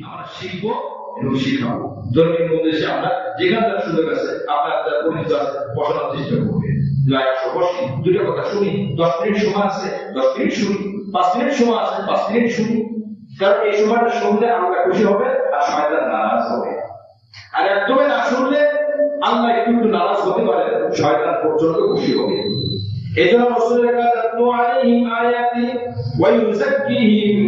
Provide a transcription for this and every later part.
আমরা শিখবো এবং শিখাবো। ধর্মীয় উপদেশে আমরা যেখানে তার সুযোগ আছে, আপনার যারা পরিচিত আছে, বসানোর চেষ্টা করবে। বসি, দুইটা কথা শুনি, 10 মিনিট সময় আছে 10 মিনিট শুনি, 5 মিনিট সময় আছে 5 মিনিট শুনি। কারণ এই সময়টা শুনলে আল্লাহ খুশি হবে আর শয়তান নারাজ হবে। আর একদমই না শুনলে আল্লাহ একটু নারাজ হতে পারে, শয়তান পর্যন্ত খুশি হবে। এজন্য রাসূলের কাছে তাতলু আলাইহিম আয়াতি ওয়া ইউযাক্কিহিম,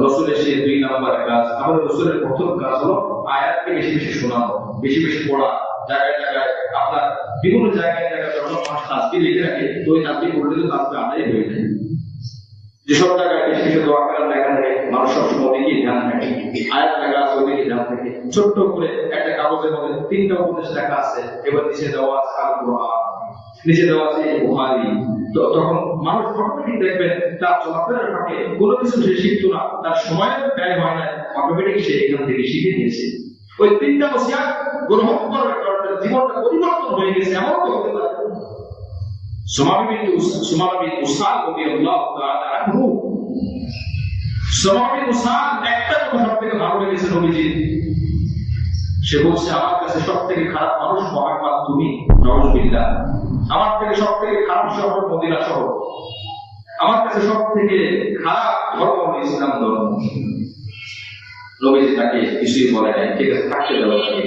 রাসূলের সেই 2 নম্বর কাজ, আমাদের রাসূলের প্রথম কাজ হলো আয়াতকে বেশি বেশি শোনানো, বেশি বেশি পড়া। জায়গায় জায়গায় আপনার বিভিন্ন জায়গায় যখন মানুষ তাসবিহ লিখে রাখে, তো ওই তাসবিহ পড়লে তো তাসবিহ আদায় হয়ে যায়। যেসব জায়গায় বেশি বেশি দোয়া করার লেখা থাকে, মানুষ সবসময় ওদিকে ধ্যান থাকে, আয়াত লেখা আছে ওদিকে ধ্যান থাকে। ছোট্ট করে একটা কাগজের মধ্যে 3টা উপদেশ লেখা আছে, এবার নিচে দেওয়া আছে আল কোরআন, নিচে দেওয়া আছে বুখারী। তো তখন মানুষ অটোমেটিক দেখবেন তার চলাফেরার ফাঁকে কোনো কিছু সে শিখতো না, তার সময় ব্যয় হয় না, অটোমেটিক সে এখান থেকে শিখে নিয়েছে। ওই 3টা ওসিয়াত গ্রহণ করার কারণে জীবনটা পরিবর্তন হয়ে গেছে। এমন তো হতে পারে সুমামা বিন উসাল রাদিয়াল্লাহু তাআলা আনহু, সুমামা বিন উসাল একটা কথা সবথেকে ভালো লেগেছে নবীজি। সে বলছে, আমার কাছে সবথেকে খারাপ মানুষ মুহাম্মদ তুমি, নাউযুবিল্লাহ। আমার থেকে সবথেকে খারাপ শহর মদিনা শহর, আমার কাছে সবথেকে খারাপ ধর্ম হলো ইসলাম ধর্ম। নবীজি তাকে কিছুই বলে নাই, ঠিক আছে থাকতে দেওয়া লাগে।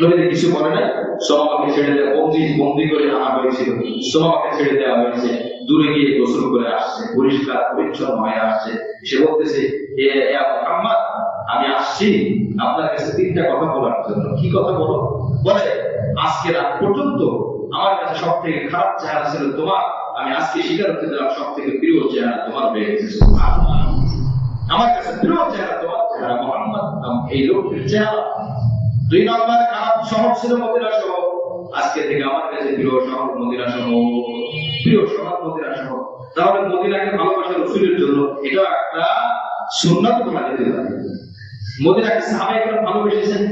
নবীজি কিছু বলে নাই, সুমামাকে ছেড়ে দেওয়া, বন্দি করে আনা হয়েছিল, সুমামাকে ছেড়ে দেওয়া হয়েছে। দূরে গিয়ে গোসল করে আসছে, পরিষ্কার পরিচ্ছন্ন হয়ে আসছে। সে বলতেছে, এ মুহাম্মদ, আমি আসছি আপনার কাছে 3টা কথা বলার জন্য। কি কথা বলো? বলে, আজকে রাত পর্যন্ত আমার কাছে সব থেকে খারাপ চেহারা ছিল তোমার, আমি আজকে স্বীকার করতে দিলাম সব থেকে প্রিয় চেহারা তোমার হয়ে গেছে। সুবহানাল্লাহ, আমার কাছে প্রিয় চেহারা তোমার চেহারা মুহাম্মদ, এই লোকের চেহারা। 2 নম্বর খারাপ শহর ছিল মদিনা শহর, আজকে থেকে আমার কাছে প্রিয় শহর মদিনা শহর, প্রিয় শহর মদিনা শহর। তাহলে মদিনাকে ভালোবাসা রাসূলের জন্য এটা একটা সুন্নাত বলা যেতে পারে। মদিনাকে সাহাবায়ে কেরাম ভালোবেসেছেন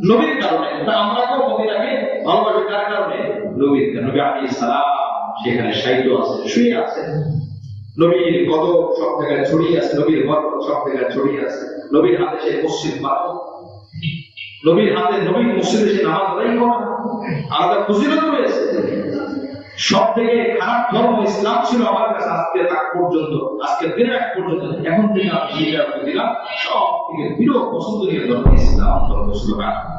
নবীর কারণে, তা আমরাও মদিনাকে ভালোবাসি কার কারণে? নবীর কারণে। নবী আলাইহিস সালাম সেখানে শায়িত আছে, শুয়ে আছে, নবীর কদম সব জায়গায় ছড়িয়ে আছে, নবীর বরকত সব জায়গায় ছড়িয়ে আছে। নবীর হাতে সে মসজিদ বানানো, নবীর হাতে নবীর মসজিদে সে নামাজ আদায় করা, আলাদা ফজিলত রয়েছে। সব থেকে খারাপ ধর্ম ইসলাম ছিল আমার কাছে আজকে আগ পর্যন্ত, আজকে দিনের আগ পর্যন্ত। এখন থেকে আমি স্বীকার করে দিলাম সব থেকে প্রিয় পছন্দনীয় ধর্ম ইসলাম ধর্ম। সুবহানাল্লাহ,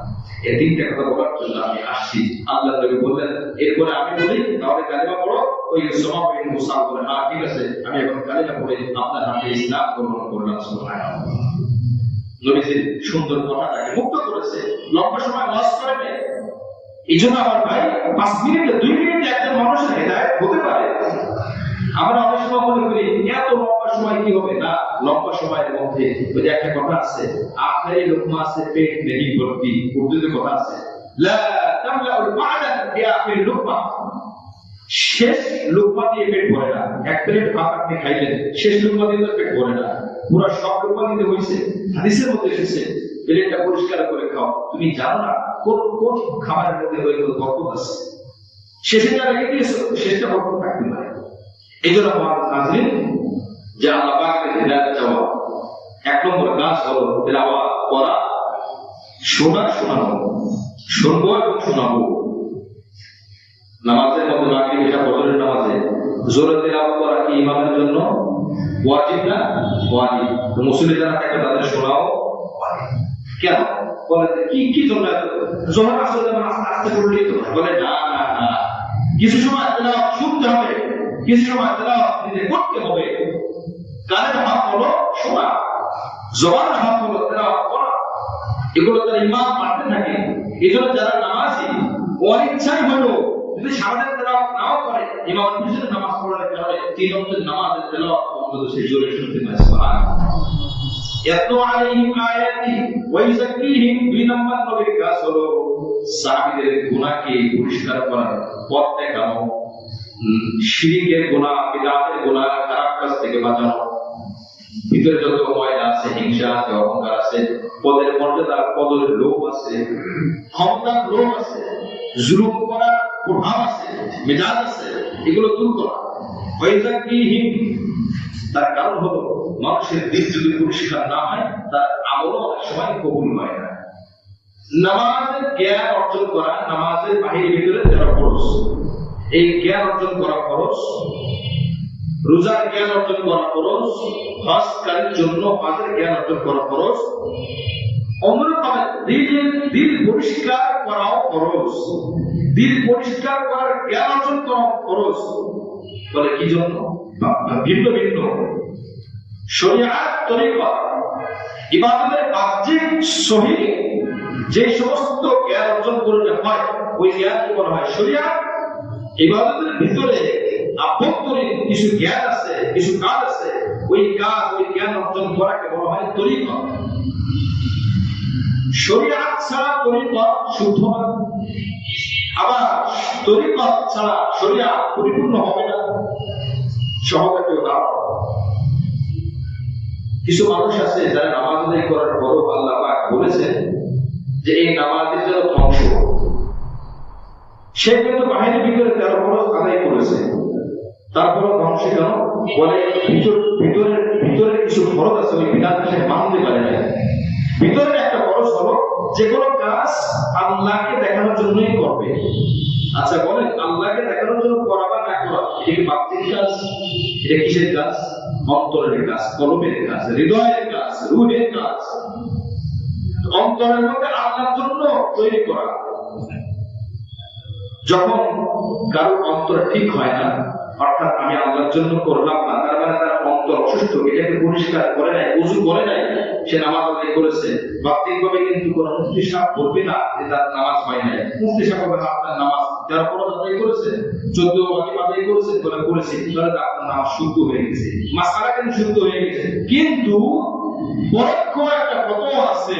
এই 3টা কথা বলার জন্য আমি আসছি। আল্লাহ নবী বললেন, এরপরে আমি বলি তাহলে কালিমা পড়ো। ওই সুমামা বিন মুসাল বলে, হ্যাঁ ঠিক আছে, আমি এখন কালিমা পড়ে আপনার হাতে ইসলাম গ্রহণ করলাম। সুবহানাল্লাহ, নবীজির সুন্দর কথাটাকে মুক্ত করেছে, লম্বা সময় ওয়াজ করে নেয়। এই জন্য আমার ভাই 5 মিনিটে 2 মিনিটে একজন মানুষের হেদায়েত হতে পারে। আমরা অনেক সময় মনে করি এত লম্বা সময় কি হবে না, লম্বা সময়ের মধ্যে ওই যে একটা কথা আছে, আখেরি লোকমা আছে পেট নেই ভর্তি, উর্দুতে কথা আছে, লা তামলাউল মা'দা ফি আখির লোকমা, শেষ লোকমা দিয়ে পেট ভরে না। এক প্লেট ভাত আপনি খাইলেন, শেষ লোকমা দিয়ে তো পেট ভরে না, পুরো সব লোকমা দিতে হইছে। হাদিসের মধ্যে এসেছে, প্লেটটা পরিষ্কার করে খাও। তুমি জানো না কোন কোন খাবারের মধ্যে ওই বরকত আছে, শেষেটা রেখে দিয়েছো, শেষটা বরকত থাকতে পারে। এই জন্য আমার নাজরিন, যে আল্লাহ পাকের হেদায়েত চাওয়া, 1 নম্বর কাজ হলো তেলাওয়াত করা, শোনানো, শুনবো এবং শোনাবো। নামাজের মধ্যে মাগরিব এশা ফজরের নামাজে জোরে তেলাওয়াত করা কি ইমামের জন্য ওয়াজিব না? ওয়াজিব। তো মুসল্লি যারা থাকে তাদের শোনাও ওয়াজিব। কেন বলে কি কি জন্য? জোহর আসর যেমন আস্তে আস্তে পড়লেই তো, বলে না না না, কিছু সময় তেলাওয়াত শুনতে হবে, কিছু সময় তেলাওয়াত নিজে করতে হবে। কানের হাত হলো শোনা, জবানের হাত হলো তেলাওয়াত করা। এগুলো তারা ইমাম পাঠতে থাকে। এই জন্য যারা নামাজি ওর ইচ্ছাই হলো যদি সারাদিন তেলাওয়াত নাও করে, ইমামের পিছনে নামাজ পড়ার কারণে 3 ওয়াক্তের নামাজের তেলাওয়াত অন্তত সে জোরে শুনতে পায়। সুবহানাল্লাহ, ইয়াতলু আলাইহিম আয়াতি ওয়া ইউযাক্কিহিম। 2 নম্বর নবীর কাজ হলো সাহাবীদের গুনাহকে পরিষ্কার করা, পথ দেখানো, শিরকের গুনাহ, বিদআতের গুনাহ, খারাপ কাজ থেকে বাঁচানো। ভিতরে যত ময়লা আছে, হিংসা আছে, অহংকার আছে, পদের মর্যাদা, পদের লোভ আছে, ক্ষমতার লোভ আছে, জুলুম করার প্রভাব আছে, মেজাজ আছে, এগুলো দূর করা। ওয়া ইউযাক্কিহিম, তার কারণ হলো মানুষের দিল যদি পরিষ্কার না হয় তার আমলও অনেক সময় কবুল হয় না। নামাজের জ্ঞান অর্জন করা, নামাজের বাহিরে ভিতরে যারা খরচ, এই জ্ঞান অর্জন করা খরচ, রোজার জ্ঞান অর্জন করা খরচ, হজকারীর জন্য হজের জ্ঞান অর্জন করা খরচ, অন্যরকম দিল পরিষ্কার করাও খরচ, দিল পরিষ্কার করার জ্ঞান অর্জন করা খরচ। বলে কি জন্য? ভিন্ন ভিন্ন শরীয়ত তরিকা ইবাদতের বাহ্যিক সহিহ যে সমস্ত জ্ঞান অর্জন করতে হয় ওই জ্ঞানকে বলা হয় শরীয়ত। ইবাদতের ভিতরে আভ্যন্তরীণ কিছু জ্ঞান আছে, কিছু কাজ আছে, ওই কাজ ওই জ্ঞান অর্জন করাকে বলা হয় তরিকা। শরীয়ত ছাড়া তরিকা শুদ্ধ হয়, আবার তরিকা ছাড়া শরীয়ত পরিপূর্ণ হবে না। সহজে উদাহরণ, কিছু মানুষ আছে যারা নামাজ আদায় করার পরও আল্লাহ পাক বলেছেন যে এই নামাজের জন্য ধ্বংস। সে কিন্তু বাহিনীর ভিতরে 13 ফরজ আদায় করেছে, তারপরে ধ্বংস কেন? বলে ভিতরের কিছু ফরজ আছে, ওই বিধানটা সে মানতে পারে না। ভিতরের একটা ফরজ হলো যে কোনো কাজ আল্লাহকে দেখানোর জন্যই করবে। আচ্ছা বলেন, আল্লাহকে দেখানোর জন্য করা বা না করা, এটা কি বাহ্যিক কাজ? এটা কিসের কাজ? অন্তরের কাজ, কলবের কাজ, হৃদয়ের কাজ, রূহের কাজ। অন্তরের মধ্যে আল্লাহর জন্য তৈরি করা। যখন কারোর অন্তর ঠিক হয় না, অর্থাৎ আমি আল্লাহর জন্য করলাম না, তার মানে তার অন্তর অসুস্থ, এটাকে পরিষ্কার করে নাই, ওযু করে নাই, সে নামাজ আদায় করেছে, বাহ্যিকভাবে কিন্তু কোন মুফতি সাহেব বলবে না যে তার নামাজ হয় নাই। মুফতি সাহেব বলবে আপনার নামাজ যারা ফরজ আদায় করেছে, 14 ওয়াজিব আদায় করেছে, বলে করেছে, তাহলে আপনার নামাজ শুদ্ধ হয়ে গেছে, মাসআলা কিন্তু শুদ্ধ হয়ে গেছে। কিন্তু পরোক্ষ একটা ফতোয়া আছে,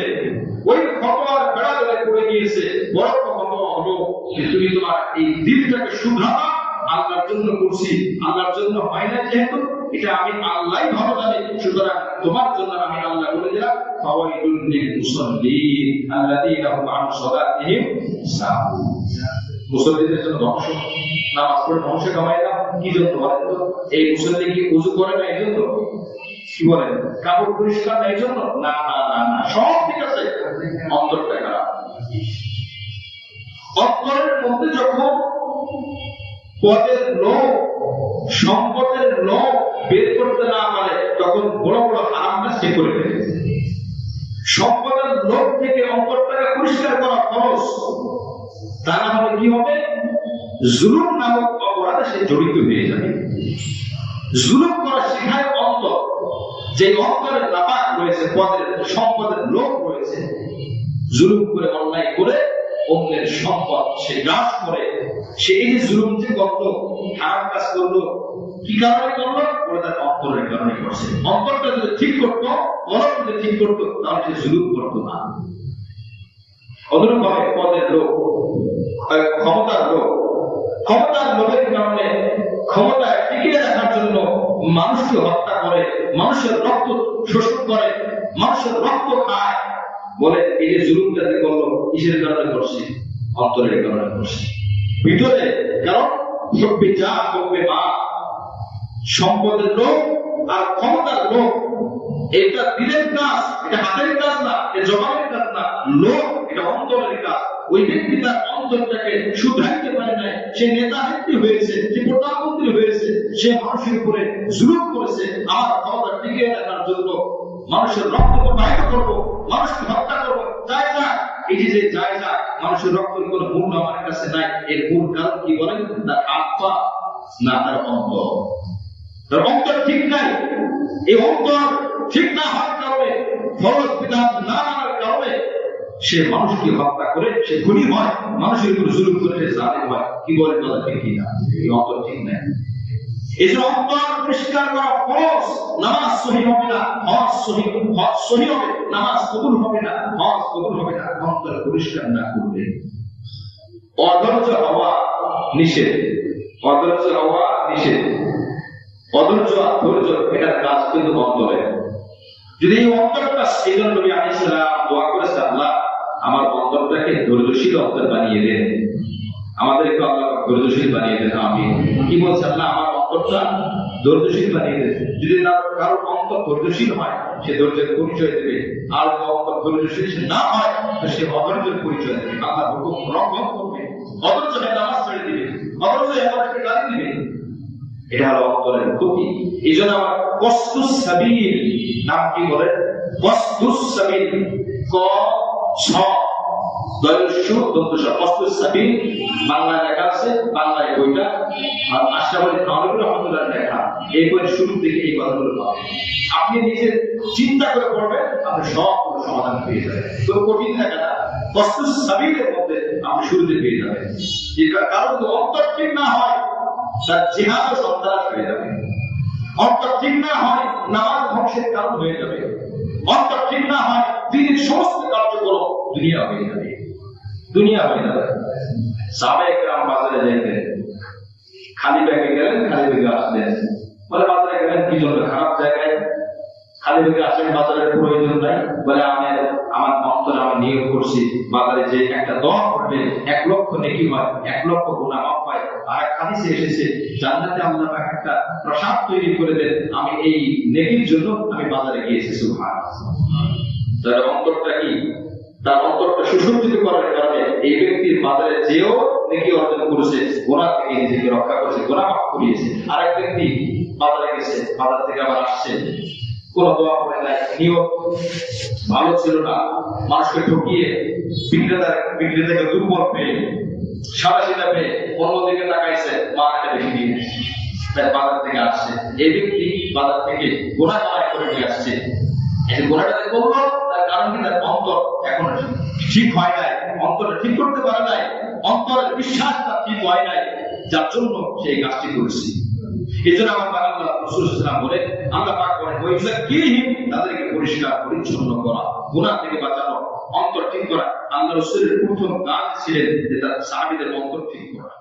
ওই ফতোয়ার বেড়া বেড়া করে গিয়েছে। পরোক্ষ ফতোয়া হলো যে তুমি তোমার এই দিলটাকে শুধরাবা, আল্লাহর জন্য করছি, আল্লাহর জন্য হয় না যেহেতু, এটা আমি আল্লাহই ভালো জানি, সুতরাং তোমার জন্য আমি আল্লাহ বলে দিলাম ফাওয়াইদুল লিল মুসাল্লিন আল্লাযীনা হুম আন সালাতিহিম সাহুন। মুসল্লিদের জন্য ধ্বংস, নামাজ পড়ে ধ্বংস কামায় না। কি জন্য বলেন তো? এই মুসল্লি কি ওযু করে না এই জন্য? কি বলেন? কাপড় পরিষ্কার না এই জন্য? না না না না, সব ঠিক আছে, অন্তরটা খারাপ। অন্তরের মধ্যে যখন পদের লোভ, সম্পদের লোভ বের করতে না পারে, তখন বড় বড় হারাম কাজ সে করে ফেলে। সম্পদের লোভ থেকে অন্তরটাকে পরিষ্কার করা খরচ, তা না হলে কি হবে? জুলুম নামক অপরাধে সে জড়িত হয়ে যাবে। জুলুম করা শেখায় অন্তর, যে অন্তরে নাপাক রয়েছে, পদের সম্পদের লোভ রয়েছে, জুলুম করে অন্যায় করে অন্যের সম্পদ সে গ্রাস করে। সে এই যে জুলুম যে করলো, খারাপ কাজ করলো, কি কারণে করলো? ওরা তার অন্তরের কারণে করছে। অন্তরটা যদি ঠিক করতো, মন যদি ঠিক করতো, তাহলে সে জুলুম করতো না। অনুরূপভাবে পদের লোভ, ক্ষমতার লোভ, ক্ষমতার লোভের কারণে ক্ষমতা টিকিয়ে রাখার জন্য মানুষকে হত্যা করে, মানুষের রক্ত শোষণ করে, মানুষের রক্ত খায়। বলে এই যে জুলুমটা যে করলো, কিসের কারণে করছে? অন্তরের কারণে করছে। ভিতরে কারণ সভ্যে যা করবে মা, সম্পদের লোভ আর ক্ষমতার লোভ, এটা দিলের কাজ, এটা হাতের কাজ না, এটা জবানের কাজ না, লোভ এটা অন্তরের কাজ। ওই ব্যক্তি তার অন্তরটাকে শুধরাইতে পারে নাই, সে নেতা নেত্রী হয়েছে, সে প্রধানমন্ত্রী হয়েছে, সে মানুষের উপরে জুলুম করেছে। আমার ক্ষমতা টিকিয়ে রাখার জন্য মানুষের রক্ত প্রবাহিত করবো, মানুষকে হত্যা করবো, যায় না। এই যে যায় না, মানুষের রক্তের কোন মূল্য আমার কাছে নাই। এর মূল কারণ কি বলেন? তার আত্মা না, তার অন্তর। তার অন্তর ঠিক নাই। এই অন্তর ঠিক না হওয়ার কারণে, ফরজ বিধান না মানার কারণে সে মানুষকে হত্যা করে, সে খুনি হয়, মানুষের উপর জুলুম করে সে জালেম হয়। কি বলে কথা ঠিক কিনা? এই অন্তর ঠিক নাই। এই যে অন্তর পরিষ্কার করা ফরজ, নামাজ সহি হবে না, হজ সহি হবে, নামাজ কবুল হবে না, হজ কবুল হবে না, অন্তর পরিষ্কার না করলে। অধৈর্য হওয়া নিষেধ, অধৈর্য হওয়া নিষেধ। অধৈর্য আর ধৈর্য এটার কাজ কিন্তু অন্তরে। যদি এই অন্তরটা, সেই জন্য নবী আলাইহিস সালাম দোয়া করেছে, আল্লাহ আমার অন্তরটাকে ধৈর্যশীল অন্তর বানিয়ে দেন, আমাদেরকে আল্লাহ ধৈর্যশীল বানিয়ে দেন। আমিন। কি বলছে? আল্লাহ আমার অন্তরটা ধৈর্যশীল বানিয়ে দেবে। যদি কারো অন্তর ধৈর্যশীল হয় সে ধৈর্যের পরিচয় দেবে, আর যদি অন্তর ধৈর্যশীল না হয় তো সে অধৈর্যের পরিচয় দেবে। আল্লাহ হুকুম লঙ্ঘন করবে, অথচ নামাজ ছেড়ে দিবে, অথচ এবারকে গালি দিবে। এটা হলো অন্তরের ক্ষতি। এই জন্য আমার কস্তুস সাবিল নাম কি বলে? কস্তুস সাবিল, ক ছ দয়স্য দন্তস, কস্তুস সাবিল বাংলায় লেখা আছে, বাংলায় বইটা আর আশরাফুল থানভী রহমাতুল্লাহ লেখা। এই বইয়ের শুরু থেকে এই কথাগুলো পাবেন। আপনি নিজে চিন্তা করে পড়বেন, আপনি সব সমাধান পেয়ে যাবেন। তো কঠিন লেখা না, কস্তুস সাবিলের মধ্যে আপনি শুরুতে পেয়ে যাবেন। কারণ যদি অন্তর ঠিক না হয় তার জিহাদ ও সন্ত্রাস হয়ে যাবে। অন্তর ঠিক না হয় নামাজ ধ্বংসের কারণ হয়ে যাবে। অন্তর ঠিক না হয় দিনের সমস্ত কার্যক্রম দুনিয়া হয়ে যাবে, দুনিয়া হয়ে যাবে। সাহাবায়ে কেরাম বাজারে যাইতেন, খালি ব্যাগে গেলেন, খালি ব্যাগে আসলেন। বলে বাজারে গেলেন কি জন্য? খারাপ জায়গায়। খালি ব্যাগে আসলেন, বাজারের প্রয়োজন নাই। বলে আমি আমার অন্তরে আমি নিয়োগ করছি বাজারে যে একটা দোয়া করলে 1 লক্ষ নেকি হয়, 1 লক্ষ গুনাহ মাফ হয়। আর এক হাদিসে এসেছে জান্নাতে আল্লাহ পাক একটা প্রাসাদ তৈরি করে দেন, আমি এই নেকির জন্য আমি বাজারে গিয়েছি। সুবহানাল্লাহ। তার অন্তরটা কি? তার অন্তরটা সুসজ্জিত করার কারণে এই ব্যক্তির বাজারে যেও নেকি অর্জন করেছে, গুনাহ থেকে নিজেকে রক্ষা করেছে, গুনাহ মাফ করিয়েছে। আর এক ব্যক্তি বাজারে গেছে, বাজার থেকে আবার আসছে, কোন দোয়া করে নাই, নিয়ত ভালো ছিল না, মানুষকে ঠকিয়ে বিক্রেতাকে দুর্বল পেয়ে সাদাসিধা পেয়ে অন্যদিকে তাকাইছে, মারাটা বেশি দিয়ে তাই বাজার থেকে আসছে। এই ব্যক্তি বাজার থেকে গোনা কামাই করে নিয়ে আসছে। এই গোনাটা করলো তার কারণ কি? তার অন্তর এখন ঠিক হয় নাই, অন্তরটা ঠিক করতে পারে নাই, অন্তরের বিশ্বাসটা ঠিক হয় নাই, যার জন্য সেই কাজটি করেছে। এই জন্য আমার আল্লাহ রাসূল সাল্লাল্লাহু আলাইহি ওয়াসাল্লাম বলে, আল্লাহ পাক বলেন তাদেরকে পরিষ্কার পরিচ্ছন্ন করা, গুনাহ থেকে বাঁচানো, অন্তর ঠিক করা। আল্লাহ রাসূলের প্রথম কাজ ছিলেন যে তার সাহাবীদের অন্তর ঠিক করা।